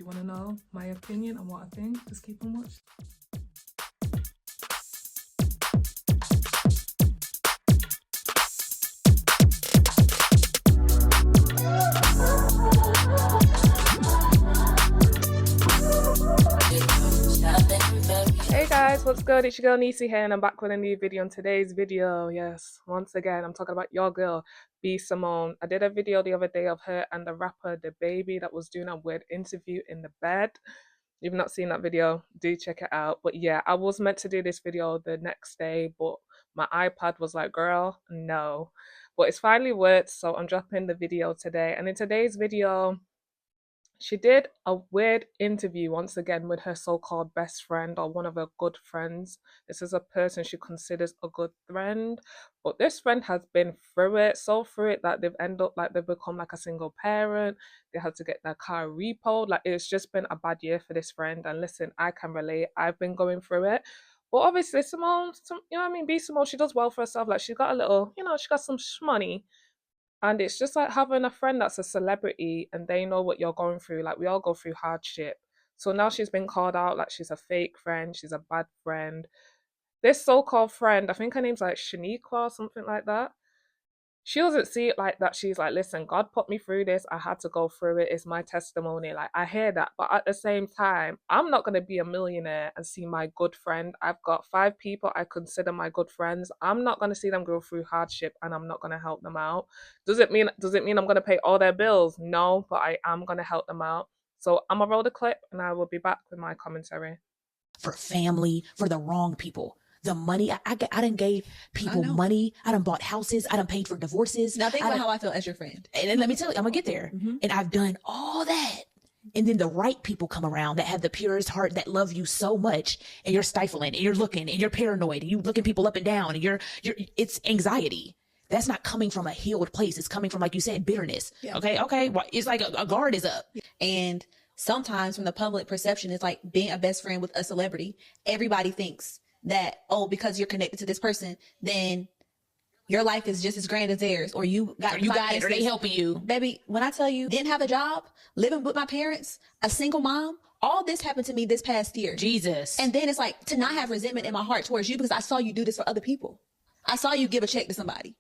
you want to know my opinion on what I think, just keep on watching. Hey guys, what's good? It's your girl Nisi here and I'm back with a new video. In today's video, yes, once again, I'm talking about your girl, B.Simone. I did a video the other day of her and the rapper, the baby, that was doing a weird interview in the bed. If you've not seen that video, do check it out. But yeah, I was meant to do this video the next day, but my iPad was like, girl, no. But it's finally worked, so I'm dropping the video today. And in today's video, she did a weird interview once again with her so-called best friend or one of her good friends. This is a person she considers a good friend, but this friend has been through it, so through it that they've become like a single parent. They had to get their car repoed. Like, it's just been a bad year for this friend. And listen, I can relate. I've been going through it. But obviously, Simone, you know what I mean? B.Simone, she does well for herself. Like, she got a little, she got some money. And it's just like having a friend that's a celebrity and they know what you're going through. Like, we all go through hardship. So now she's been called out like she's a fake friend, she's a bad friend. This so-called friend, I think her name's like Shaniqua or something like that. She doesn't see it like that. She's like, listen, God put me through this. I had to go through it. It's my testimony. Like, I hear that. But at the same time, I'm not going to be a millionaire and see my good friend. I've got 5 people I consider my good friends. I'm not going to see them go through hardship and I'm not going to help them out. Does it mean I'm going to pay all their bills? No, but I am going to help them out. So I'm going to roll the clip and I will be back with my commentary. For family, for the wrong people. The money, I done gave people money. I done bought houses. I done paid for divorces. Now think about how I feel as your friend. And then let me tell you, I'm gonna get there. And I've done all that. And then the right people come around that have the purest heart, that love you so much, and you're stifling, and you're looking, and you're paranoid, and you're looking people up and down, and it's anxiety. That's not coming from a healed place. It's coming from, like you said, bitterness. Yeah. Okay. Well, it's like a guard is up. And sometimes from the public perception, it's like being a best friend with a celebrity. Everybody thinks that, oh, because you're connected to this person, then your life is just as grand as theirs, or you got it, or they helping you. Baby, when I tell you, didn't have a job, living with my parents, a single mom, all this happened to me this past year. Jesus. And then it's like to not have resentment in my heart towards you because I saw you do this for other people. I saw you give a check to somebody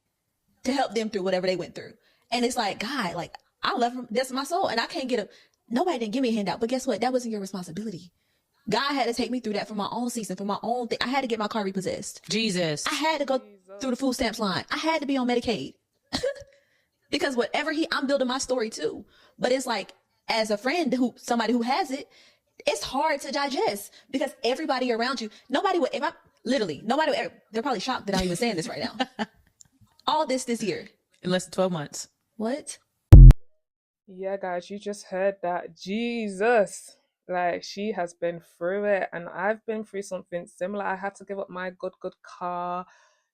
to help them through whatever they went through. And it's like, God, like, I love him. That's my soul. And I can't nobody didn't give me a handout, but guess what? That wasn't your responsibility. God had to take me through that for my own season, for my own thing. I had to get my car repossessed. Jesus. I had to go through the food stamps line. I had to be on Medicaid. Because I'm building my story too. But it's like, as a friend, somebody who has it, it's hard to digest because everybody around you, they're probably shocked that I'm even saying this right now. All this year. In less than 12 months. What? Yeah, guys, you just heard that. Jesus. Like, she has been through it and I've been through something similar. I had to give up my good car.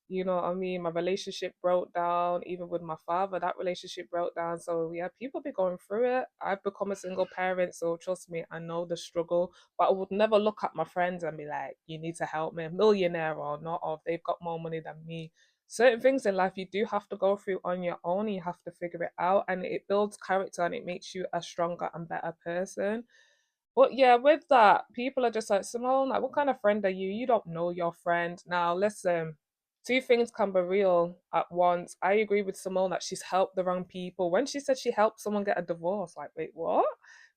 You know what I mean? My relationship broke down. Even with my father, that relationship broke down. So yeah, people be going through it. I've become a single parent, so trust me, I know the struggle. But I would never look at my friends and be like, you need to help me, millionaire or not, or if they've got more money than me. Certain things in life you do have to go through on your own. You have to figure it out, and it builds character and it makes you a stronger and better person. But yeah, with that, people are just like, Simone, like, what kind of friend are you? You don't know your friend. Now, listen, 2 things can be real at once. I agree with Simone that she's helped the wrong people. When she said she helped someone get a divorce, like, wait, what?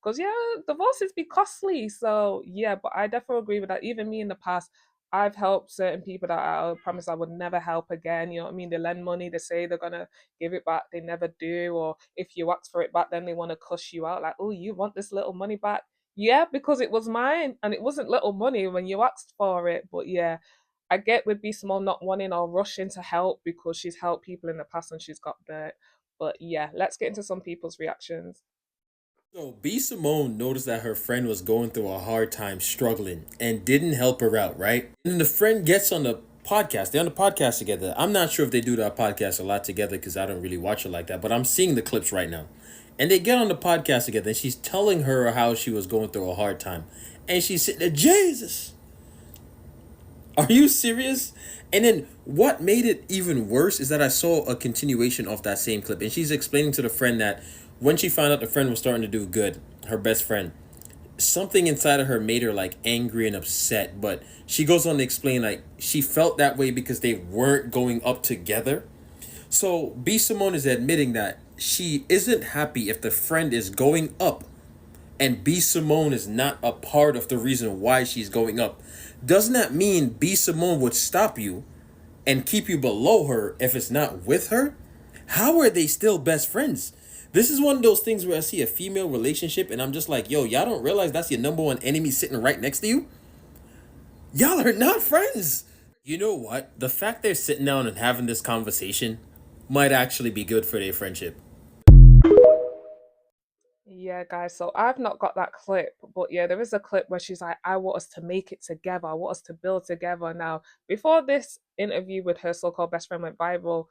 Because, yeah, divorces be costly. So, yeah, but I definitely agree with that. Even me in the past, I've helped certain people that I promise I would never help again. You know what I mean? They lend money, they say they're going to give it back, they never do. Or if you ask for it back, then they want to cuss you out. Like, oh, you want this little money back? Yeah, because it was mine and it wasn't little money when you asked for it. But yeah, I get with B.Simone not wanting or rushing to help because she's helped people in the past and she's got dirt. But yeah, let's get into some people's reactions. So B.Simone noticed that her friend was going through a hard time, struggling, and didn't help her out, right? And then the friend gets on the podcast. They're on the podcast together. I'm not sure if they do that podcast a lot together because I don't really watch it like that, but I'm seeing the clips right now. And they get on the podcast together and she's telling her how she was going through a hard time. And she's sitting there, Jesus, are you serious? And then what made it even worse is that I saw a continuation of that same clip. And she's explaining to the friend that when she found out the friend was starting to do good, her best friend, something inside of her made her like angry and upset, but she goes on to explain like she felt that way because they weren't going up together. So B.Simone is admitting that she isn't happy if the friend is going up and B.Simone is not a part of the reason why she's going up. Doesn't that mean B.Simone would stop you and keep you below her if it's not with her? How are they still best friends? This is one of those things where I see a female relationship and I'm just like, yo, y'all don't realize that's your number one enemy sitting right next to you? Y'all are not friends. You know what? The fact they're sitting down and having this conversation might actually be good for their friendship. Yeah, guys, so I've not got that clip, but yeah, there is a clip where she's like, I want us to make it together. I want us to build together. Now, before this interview with her so called best friend went viral,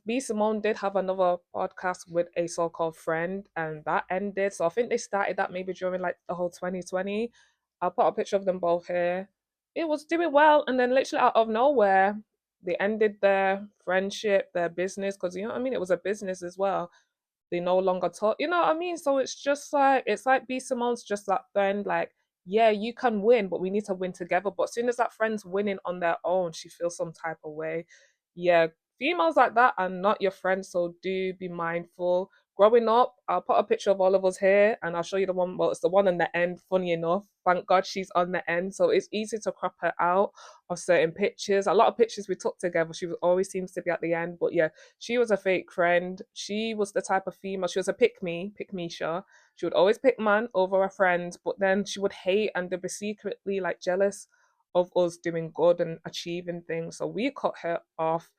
B. Simone did have another podcast with a so called friend, and that ended. So I think they started that maybe during like the whole 2020. I'll put a picture of them both here. It was doing well, and then literally out of nowhere, they ended their friendship, their business, because you know what I mean? It was a business as well. They no longer talk. You know what I mean? So it's just like B Simone's just that friend. Like, yeah, you can win, but we need to win together. But as soon as that friend's winning on their own, she feels some type of way. Yeah, females like that are not your friends. So do be mindful. Growing up, I'll put a picture of all of us here, and I'll show you the one. Well, it's the one on the end. Funny enough, thank God she's on the end, so it's easy to crop her out of certain pictures. A lot of pictures we took together, she always seems to be at the end. But yeah, she was a fake friend. She was the type of female. She was a pick me, sure. She would always pick man over a friend, but then she would hate and be secretly like jealous of us doing good and achieving things. So we cut her off.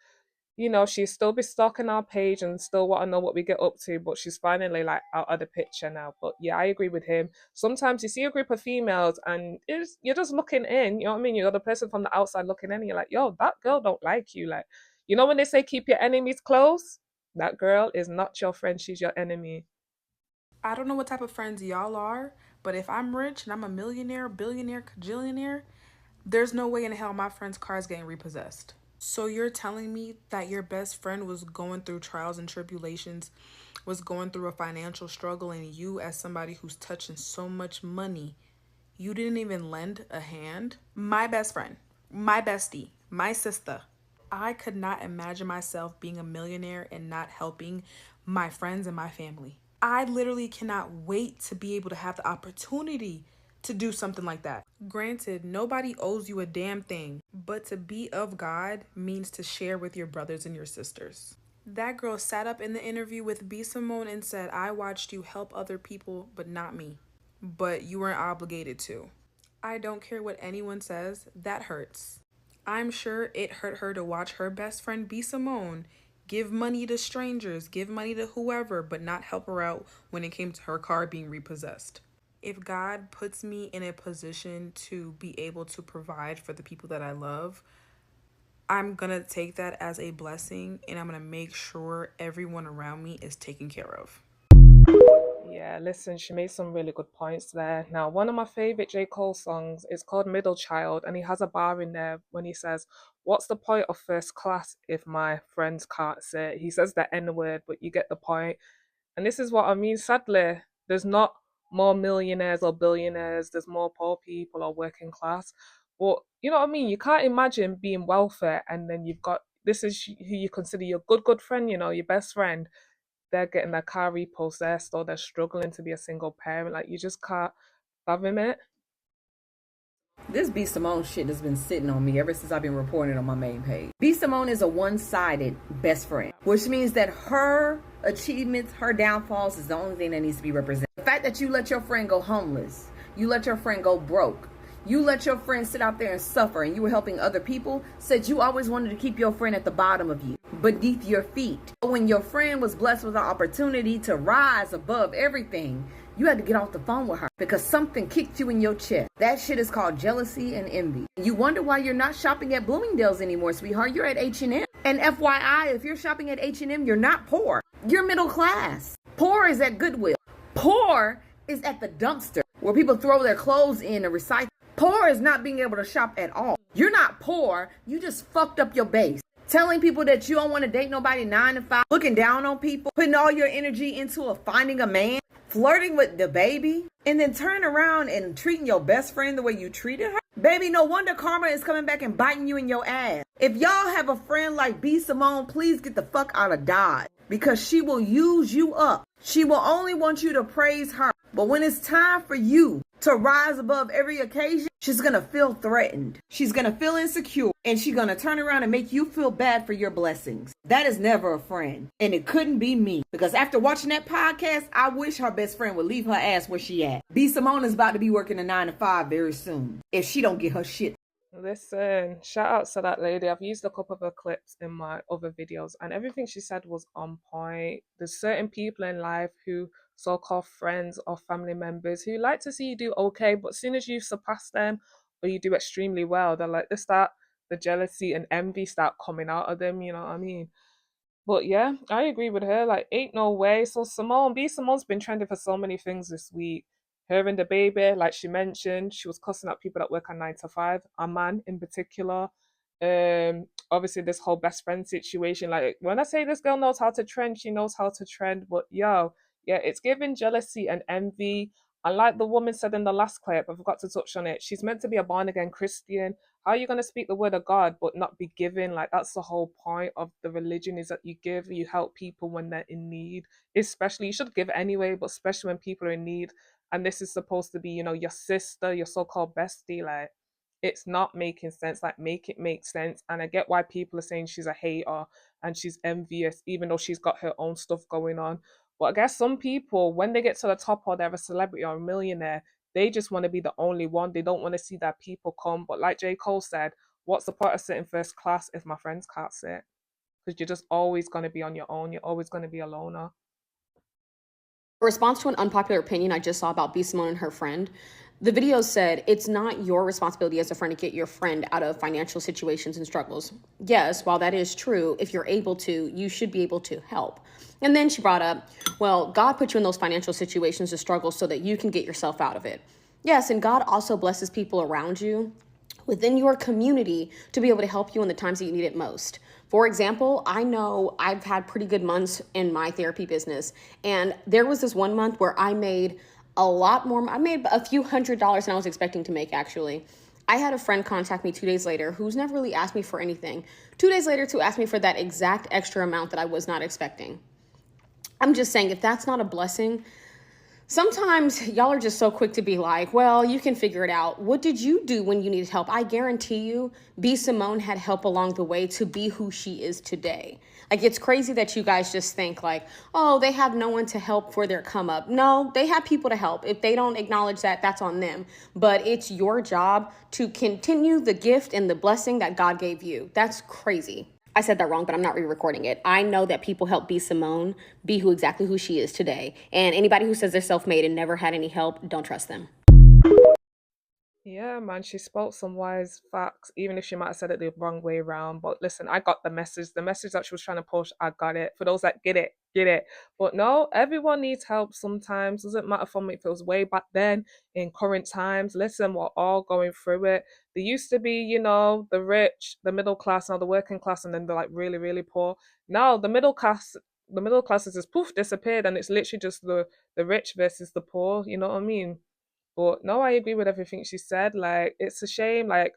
You know, she still be stalking our page and still want to know what we get up to, but she's finally like out of the picture now. But yeah, I agree with him. Sometimes you see a group of females and you're just looking in, you know what I mean? You're the person from the outside looking in, and you're like, yo, that girl don't like you. Like, you know when they say keep your enemies close? That girl is not your friend, she's your enemy. I don't know what type of friends y'all are, but if I'm rich and I'm a millionaire, billionaire, cajillionaire, there's no way in hell my friend's car is getting repossessed. So you're telling me that your best friend was going through trials and tribulations, was going through a financial struggle, and you, as somebody who's touching so much money, you didn't even lend a hand? My best friend, my bestie, my sister. I could not imagine myself being a millionaire and not helping my friends and my family. I literally cannot wait to be able to have the opportunity to do something like that. Granted, nobody owes you a damn thing, but to be of God means to share with your brothers and your sisters. That girl sat up in the interview with B.Simone and said, I watched you help other people, but not me. But you weren't obligated to. I don't care what anyone says, that hurts. I'm sure it hurt her to watch her best friend B.Simone give money to strangers, give money to whoever, but not help her out when it came to her car being repossessed. If God puts me in a position to be able to provide for the people that I love, I'm going to take that as a blessing, and I'm going to make sure everyone around me is taken care of. Yeah, listen, she made some really good points there. Now, one of my favorite J. Cole songs is called Middle Child, and he has a bar in there when he says, what's the point of first class if my friends can't say it? He says the N word, but you get the point. And this is what I mean. Sadly, there's not more millionaires or billionaires, there's more poor people or working class. But you know what I mean? You can't imagine being welfare and then you've got this is who you consider your good friend, you know, your best friend. They're getting their car repossessed or they're struggling to be a single parent. Like, you just can't fathom it. This B.Simone shit has been sitting on me ever since I've been reporting on my main page. B.Simone is a one-sided best friend, which means that her achievements, her downfalls is the only thing that needs to be represented. The fact that you let your friend go homeless, you let your friend go broke, you let your friend sit out there and suffer, and you were helping other people, said you always wanted to keep your friend at the bottom of you, beneath your feet. When your friend was blessed with an opportunity to rise above everything, you had to get off the phone with her because something kicked you in your chest. That shit is called jealousy and envy. You wonder why you're not shopping at Bloomingdale's anymore, sweetheart. You're at H&M. And FYI, if you're shopping at H&M, you're not poor. You're middle class. Poor is at Goodwill. Poor is at the dumpster where people throw their clothes in and recycle. Poor is not being able to shop at all. You're not poor. You just fucked up your base. Telling people that you don't want to date nobody 9 to 5, looking down on people, putting all your energy into finding a man, flirting with the baby, and then turn around and treating your best friend the way you treated her. Baby, no wonder karma is coming back and biting you in your ass. If y'all have a friend like B.Simone, please get the fuck out of Dodge, because she will use you up. She will only want you to praise her. But when it's time for you to rise above every occasion, she's going to feel threatened. She's going to feel insecure. And she's going to turn around and make you feel bad for your blessings. That is never a friend. And it couldn't be me. Because after watching that podcast, I wish her best friend would leave her ass where she at. B.Simone is about to be working a 9-to-5 very soon, if she don't get her shit. Listen, shout out to that lady. I've used a couple of her clips in my other videos, and everything she said was on point. There's certain people in life who so-called friends or family members who like to see you do okay, but as soon as you surpass them or you do extremely well, they're like, the jealousy and envy start coming out of them, you know what I mean? But yeah, I agree with her. Like, ain't no way. So B.Simone's been trending for so many things this week. Her and the baby, like she mentioned, she was cussing out people that work on 9 to 5, a man in particular. Obviously this whole best friend situation. Like, when I say this girl knows how to trend, she knows how to trend. But yo, yeah, it's giving jealousy and envy. And like the woman said in the last clip, I forgot to touch on it. She's meant to be a born again Christian. How are you going to speak the word of God but not be giving? Like, that's the whole point of the religion, is that you give, you help people when they're in need. Especially, you should give anyway, but especially when people are in need. And this is supposed to be, you know, your sister, your so-called bestie. Like, it's not making sense. Like, make it make sense. And I get why people are saying she's a hater and she's envious, even though she's got her own stuff going on. But I guess some people, when they get to the top or they're a celebrity or a millionaire, they just want to be the only one. They don't want to see that people come. But like J. Cole said, what's the point of sitting first class if my friends can't sit? Because you're just always going to be on your own. You're always going to be a loner. A response to an unpopular opinion I just saw about B.Simone and her friend. The video said, it's not your responsibility as a friend to get your friend out of financial situations and struggles. Yes, while that is true, if you're able to, you should be able to help. And then she brought up, well, God put you in those financial situations to struggle so that you can get yourself out of it. Yes, and God also blesses people around you within your community to be able to help you in the times that you need it most. For example, I know I've had pretty good months in my therapy business, and there was this one month where I made a lot more. I made a few $100s than I was expecting to make, actually. I had a friend contact me 2 days later who's never really asked me for anything. 2 days later to ask me for that exact extra amount that I was not expecting. I'm just saying, if that's not a blessing, sometimes y'all are just so quick to be like, well, you can figure it out. What did you do when you needed help? I guarantee you, B.Simone had help along the way to be who she is today. Like, it's crazy that you guys just think like, oh, they have no one to help for their come up. No, they have people to help. If they don't acknowledge that, that's on them. But it's your job to continue the gift and the blessing that God gave you. That's crazy. I said that wrong, but I'm not re-recording it. I know that people help B.Simone be exactly who she is today. And anybody who says they're self-made and never had any help, don't trust them. Yeah, man, she spoke some wise facts, even if she might have said it the wrong way around. But listen, I got the message. The message that she was trying to push, I got it. For those that get it, get it. But no, everyone needs help sometimes. Doesn't matter for me if it was way back then, in current times. Listen, we're all going through it. There used to be, you know, the rich, the middle class, now the working class, and then they're like really, really poor. Now the middle class has just poof disappeared, and it's literally just the rich versus the poor. You know what I mean? But no, I agree with everything she said. Like, it's a shame. Like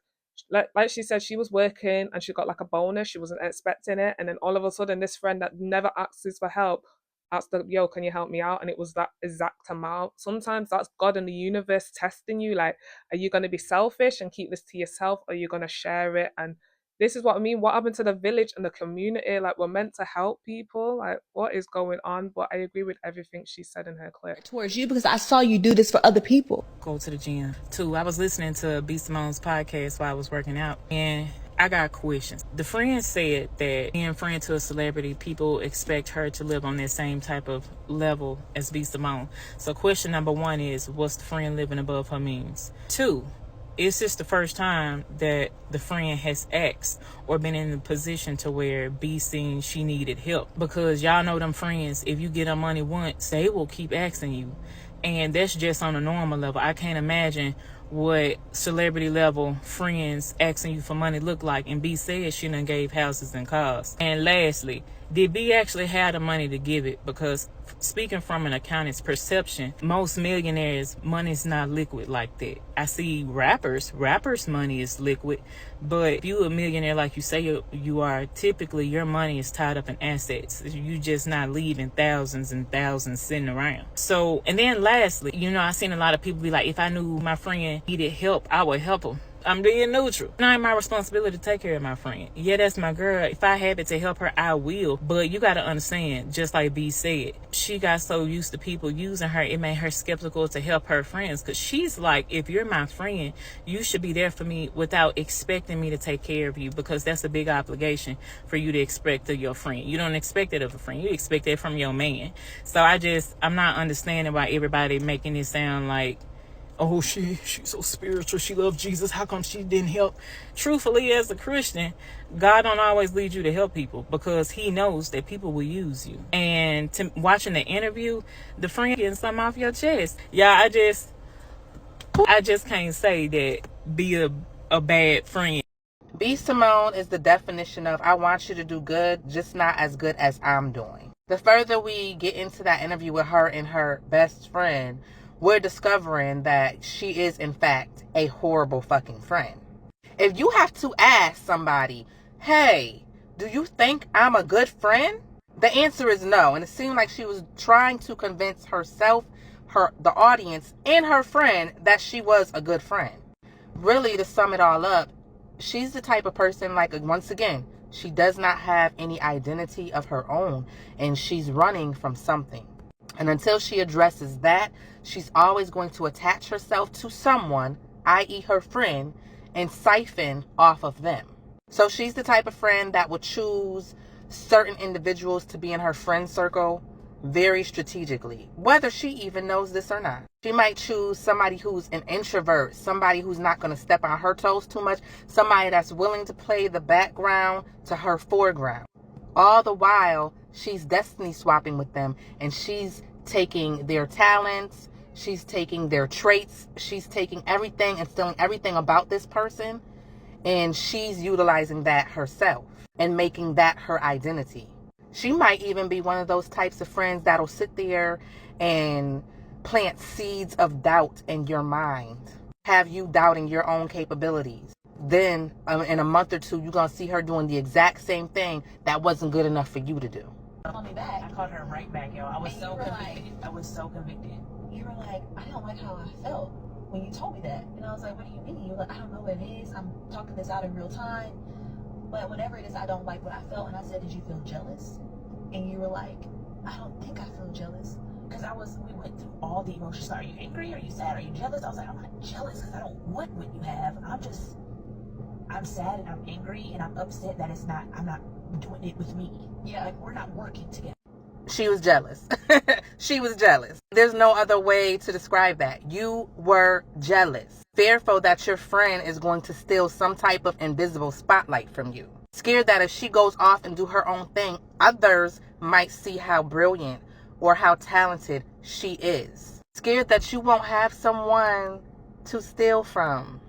she said, she was working and she got like a bonus. She wasn't expecting it, and then all of a sudden, this friend that never asks for help asked her, "Yo, can you help me out?" And it was that exact amount. Sometimes that's God and the universe testing you. Like, are you going to be selfish and keep this to yourself, or are you going to share it? And this is what I mean. What happened to the village and the community? Like, we're meant to help people. Like, what is going on? But I agree with everything she said in her clip. Towards you, because I saw you do this for other people. Go to the gym too. I was listening to B.Simone's podcast while I was working out, and I got questions. The friend said that being friend to a celebrity, people expect her to live on that same type of level as B.Simone. So question number one is, what's the friend living above her means? 2, is this the first time that the friend has asked or been in a position to where B seen she needed help? Because y'all know them friends, if you get them money once, they will keep asking you. And that's just on a normal level. I can't imagine what celebrity level friends asking you for money look like. And B said she done gave houses and cars. And lastly, did B actually have the money to give it? Because speaking from an accountant's perception, most millionaires' money is not liquid like that. I see rappers' money is liquid, but if you a millionaire like you say you are, typically your money is tied up in assets. You just not leaving thousands and thousands sitting around. So, and then lastly, I seen a lot of people be like, if I knew my friend needed help, I would help him. I'm being neutral. It's not my responsibility to take care of my friend. Yeah, that's my girl. If I have it to help her, I will. But you got to understand, just like B said, she got so used to people using her, it made her skeptical to help her friends. Because she's like, if you're my friend, you should be there for me without expecting me to take care of you, because that's a big obligation for you to expect of your friend. You don't expect it of a friend. You expect it from your man. So I'm not understanding why everybody making it sound like, oh, she's so spiritual, she loves Jesus, how come she didn't help? Truthfully, as a Christian, God don't always lead you to help people, because he knows that people will use you. And watching the interview, the friend getting something off your chest. Yeah, I just can't say that be a bad friend. B.Simone is the definition of, I want you to do good, just not as good as I'm doing. The further we get into that interview with her and her best friend, we're discovering that she is, in fact, a horrible fucking friend. If you have to ask somebody, hey, do you think I'm a good friend? The answer is no. And it seemed like she was trying to convince herself, the audience, and her friend that she was a good friend. Really, to sum it all up, she's the type of person, like, once again, she does not have any identity of her own, and she's running from something. And until she addresses that, she's always going to attach herself to someone, i.e. her friend, and siphon off of them. So she's the type of friend that would choose certain individuals to be in her friend circle very strategically, whether she even knows this or not. She might choose somebody who's an introvert, somebody who's not going to step on her toes too much, somebody that's willing to play the background to her foreground. All the while, she's destiny swapping with them, and she's taking their talents, she's taking their traits, she's taking everything and stealing everything about this person, and she's utilizing that herself and making that her identity. She might even be one of those types of friends that'll sit there and plant seeds of doubt in your mind, have you doubting your own capabilities. Then in a month or two, you're going to see her doing the exact same thing that wasn't good enough for you to do. Call me back. I called her right back, y'all. I was so convicted. I was so convicted. You were like, I don't like how I felt when you told me that. And I was like, what do you mean? You were like, I don't know what it is. I'm talking this out in real time. But whatever it is, I don't like what I felt. And I said, did you feel jealous? And you were like, I don't think I feel jealous. Because we went through all the emotions. Are you angry? Are you sad? Are you jealous? I was like, I'm not jealous because I don't want what you have. I'm sad and I'm angry and I'm upset that I'm not doing it with me. Yeah, like we're not working together. She was jealous. She was jealous. There's no other way to describe that. You were jealous. Fearful that your friend is going to steal some type of invisible spotlight from you. Scared that if she goes off and do her own thing, others might see how brilliant or how talented she is. Scared that you won't have someone to steal from.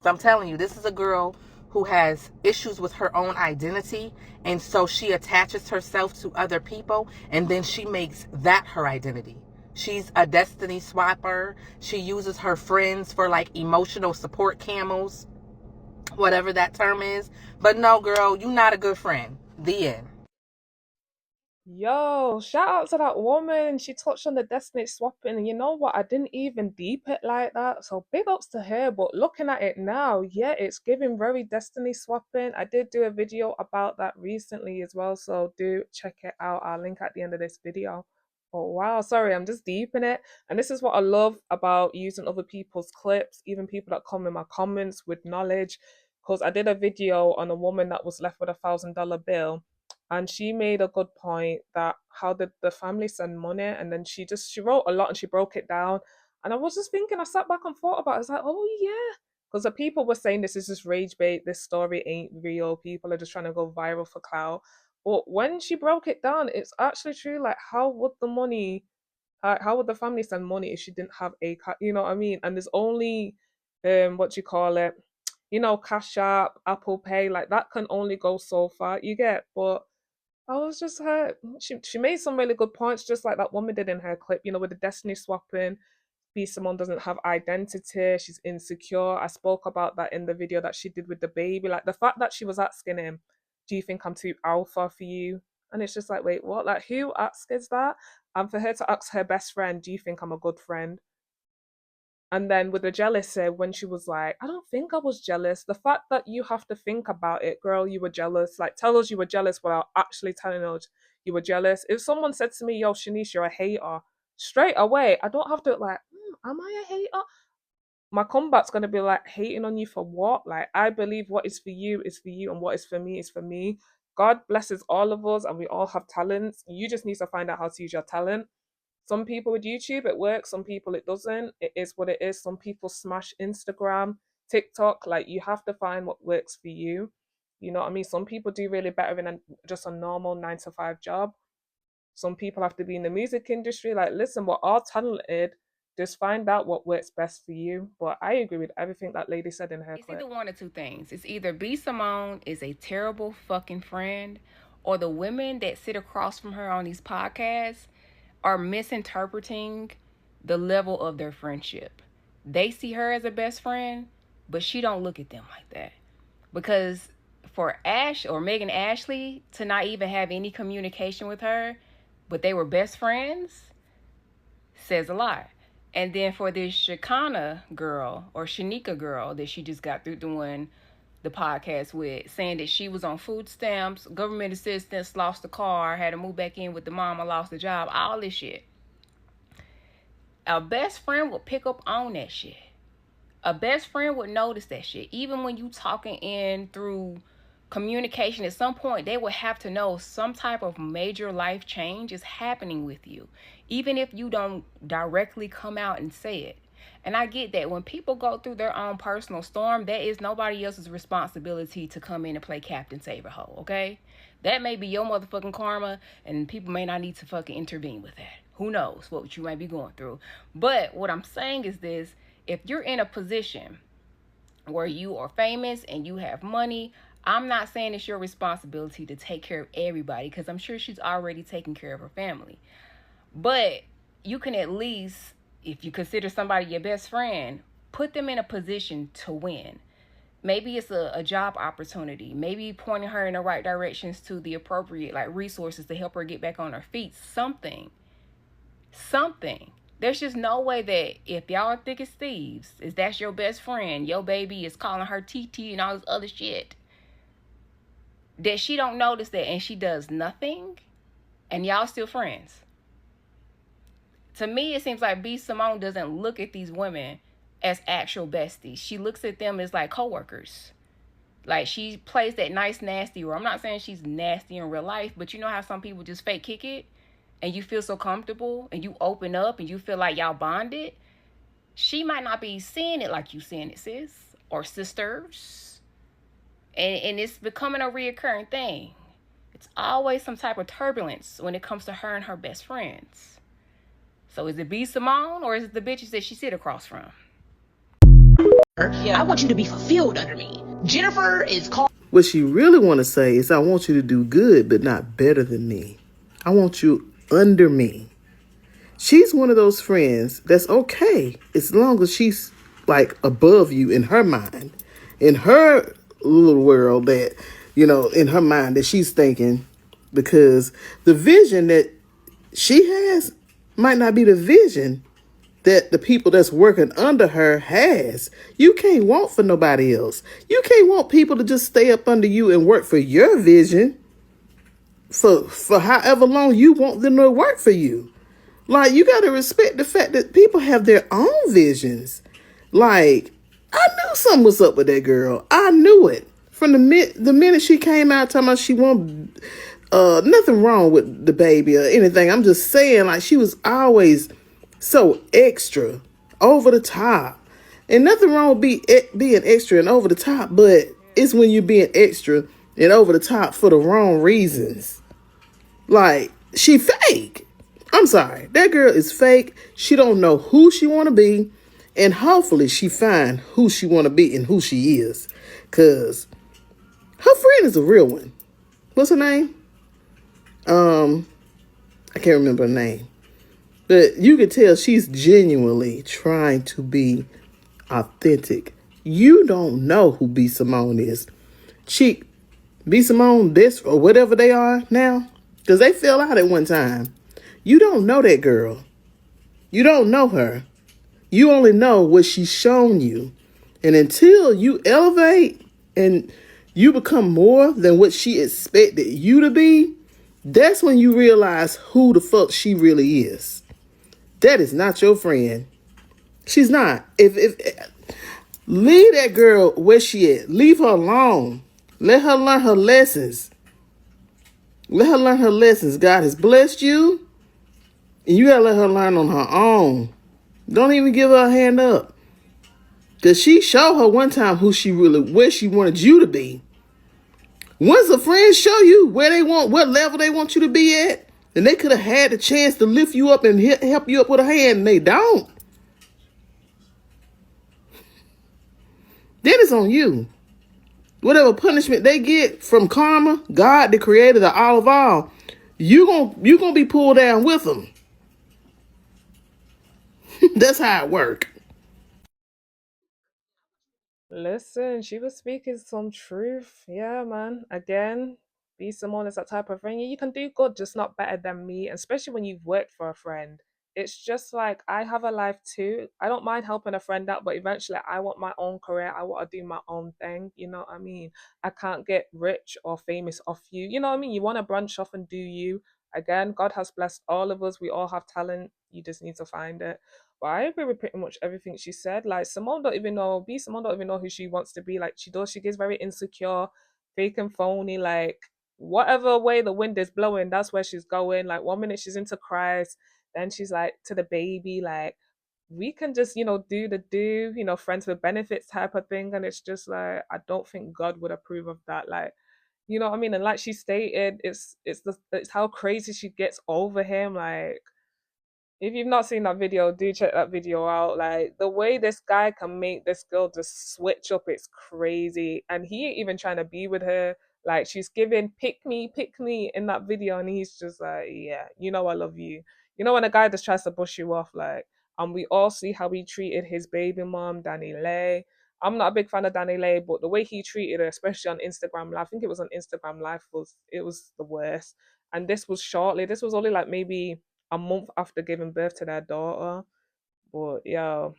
So I'm telling you, this is a girl who has issues with her own identity, and so she attaches herself to other people, and then she makes that her identity. She's a destiny swapper. She uses her friends for like emotional support camels, whatever that term is. But no, girl, you're not a good friend. The end. Yo, shout out to that woman. She touched on the destiny swapping, and you know what? I didn't even deep it like that. So big ups to her. But looking at it now, yeah, it's giving very destiny swapping. I did do a video about that recently as well, so do check it out. I'll link at the end of this video. Oh wow, sorry, I'm just deep in it. And this is what I love about using other people's clips, even people that come in my comments with knowledge. Because I did a video on a woman that was left with $1,000 bill, and she made a good point that how did the family send money, and then she wrote a lot and she broke it down, and I was just thinking, I sat back and thought about it. I was like, oh yeah, because the people were saying this is just rage bait, this story ain't real, people are just trying to go viral for clout. But when she broke it down, it's actually true. Like, how would how would the family send money if she didn't have a car? You know what I mean? And there's what do you call it? You know, Cash App, Apple Pay, like that can only go so far. You get, but I was just hurt. She made some really good points, just like that woman did in her clip. You know, with the destiny swapping. B.Simone doesn't have identity. She's insecure. I spoke about that in the video that she did with the baby. Like the fact that she was asking him, "Do you think I'm too alpha for you?" And it's just like, wait, what? Like, who asks that? And for her to ask her best friend, "Do you think I'm a good friend?" And then with the jealousy, when she was like, "I don't think I was jealous." The fact that you have to think about it, girl, you were jealous. Like, tell us you were jealous without actually telling us you were jealous. If someone said to me, "Yo, Shanice, you're a hater," straight away, I don't have to like, am I a hater? My comeback's gonna be like, hating on you for what? Like, I believe what is for you is for you, and what is for me is for me. God blesses all of us, and we all have talents. You just need to find out how to use your talent. Some people with YouTube, it works. Some people, it doesn't. It is what it is. Some people smash Instagram, TikTok. Like, you have to find what works for you. You know what I mean? Some people do really better in just a normal 9 to 5 job. Some people have to be in the music industry. Like, listen, we're all talented. Just find out what works best for you. But I agree with everything that lady said in her It's clip. either one or two things. It's either B.Simone is a terrible fucking friend, or the women that sit across from her on these podcasts are misinterpreting the level of their friendship. They see her as a best friend, but she don't look at them like that. Because for Ash or Megan Ashley to not even have any communication with her, but they were best friends, says a lot. And then for this Shakana girl or Shanika girl that she just got through doing the podcast with, saying that she was on food stamps, government assistance, lost the car, had to move back in with the mama, lost the job, all this shit. A best friend would pick up on that shit. A best friend would notice that shit. Even when you talking in through communication, at some point they would have to know some type of major life change is happening with you, even if you don't directly come out and say it. And I get that when people go through their own personal storm, that is nobody else's responsibility to come in and play Captain Save a Hoe, okay? That may be your motherfucking karma, and people may not need to fucking intervene with that. Who knows what you might be going through. But what I'm saying is this: if you're in a position where you are famous and you have money, I'm not saying it's your responsibility to take care of everybody, because I'm sure she's already taking care of her family. But you can at least, if you consider somebody your best friend, put them in a position to win. Maybe it's a job opportunity. Maybe pointing her in the right directions to the appropriate resources to help her get back on her feet. Something. There's just no way that if y'all are thick as thieves, if that's your best friend, your baby is calling her TT and all this other shit, that she don't notice that and she does nothing and y'all still friends. To me, it seems like B.Simone doesn't look at these women as actual besties. She looks at them as like coworkers. Like, she plays that nice, nasty role. I'm not saying she's nasty in real life, but you know how some people just fake kick it and you feel so comfortable and you open up and you feel like y'all bonded? She might not be seeing it like you seeing it, sis, or sisters. And it's becoming a reoccurring thing. It's always some type of turbulence when it comes to her and her best friends. So is it B.Simone or is it the bitches that she sit across from? I want you to be fulfilled under me. Jennifer is called. What she really want to say is, I want you to do good, but not better than me. I want you under me. She's one of those friends that's okay as long as she's like above you in her mind, in her little world, that, you know, in her mind that she's thinking, because the vision that she has might not be the vision that the people that's working under her has. You can't want for nobody else. You can't want people to just stay up under you and work for your vision for however long you want them to work for you. Like, you got to respect the fact that people have their own visions. Like, I knew something was up with that girl. I knew it. From the minute she came out talking about she won't, nothing wrong with the baby or anything. I'm just saying, like, she was always so extra, over the top. And nothing wrong with being extra and over the top, but it's when you're being extra and over the top for the wrong reasons. Like, she fake. I'm sorry. That girl is fake. She don't know who she want to be. And hopefully she find who she want to be and who she is. Because her friend is a real one. What's her name? I can't remember her name. But you can tell she's genuinely trying to be authentic. You don't know who B.Simone is. B.Simone, this or whatever they are now. Because they fell out at one time. You don't know that girl. You don't know her. You only know what she's shown you. And until you elevate and you become more than what she expected you to be, that's when you realize who the fuck she really is. That is not your friend. She's not. If leave that girl where she at. Leave her alone. Let her learn her lessons. Let her learn her lessons. God has blessed you, and you gotta let her learn on her own. Don't even give her a hand up. Cause she showed her one time where she wanted you to be. Once a friend show you what level they want you to be at, then they could have had the chance to lift you up and help you up with a hand, and they don't. Then it's on you. Whatever punishment they get from karma, God, the creator, the all of all, you gonna be pulled down with them. That's how it works. Listen, she was speaking some truth. Yeah, man. Again, be someone is that type of thing. You can do good, just not better than me. And especially when you've worked for a friend. It's just like I have a life too. I don't mind helping a friend out, but eventually I want my own career. I want to do my own thing. You know what I mean? I can't get rich or famous off you. You know what I mean? You want to branch off and do you. Again, God has blessed all of us. We all have talent. You just need to find it. But I agree with pretty much everything she said. Like Simone don't even know who she wants to be. Like she does, she gets very insecure, fake and phony. Like whatever way the wind is blowing, that's where she's going. Like 1 minute she's into Christ, then she's like to the baby. Like we can just, friends with benefits type of thing. And it's just like I don't think God would approve of that. Like, you know what I mean? And like she stated, it's how crazy she gets over him. Like if you've not seen that video, do check that video out. Like the way this guy can make this girl just switch up, it's crazy. And he ain't even trying to be with her. Like she's giving pick me in that video, and he's just like, yeah, you know I love you. You know when a guy just tries to brush you off, like, and we all see how he treated his baby mom, Danny Lay. I'm not a big fan of Danny Lay, but the way he treated her, especially on Instagram Live, I think it was on Instagram Live, was the worst. And this was shortly. This was only like maybe a month after giving birth to their daughter. But yeah,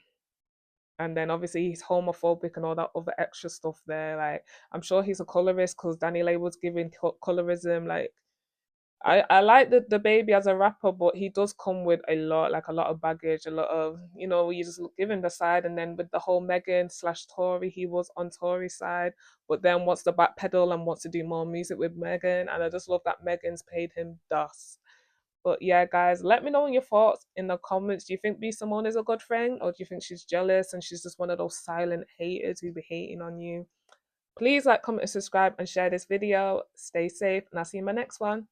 and then obviously he's homophobic and all that other extra stuff there. Like I'm sure he's a colorist because Danny Lay was giving colorism. Like I like the baby as a rapper, but he does come with a lot of baggage, a lot of you just give him the side, and then with the whole Megan/Tory, he was on Tory's side, but then wants to backpedal and wants to do more music with Megan, and I just love that Megan's paid him dust. But yeah, guys, let me know your thoughts in the comments. Do you think B. Simone is a good friend, or do you think she's jealous and she's just one of those silent haters who be hating on you? Please like, comment, and subscribe, and share this video. Stay safe, and I'll see you in my next one.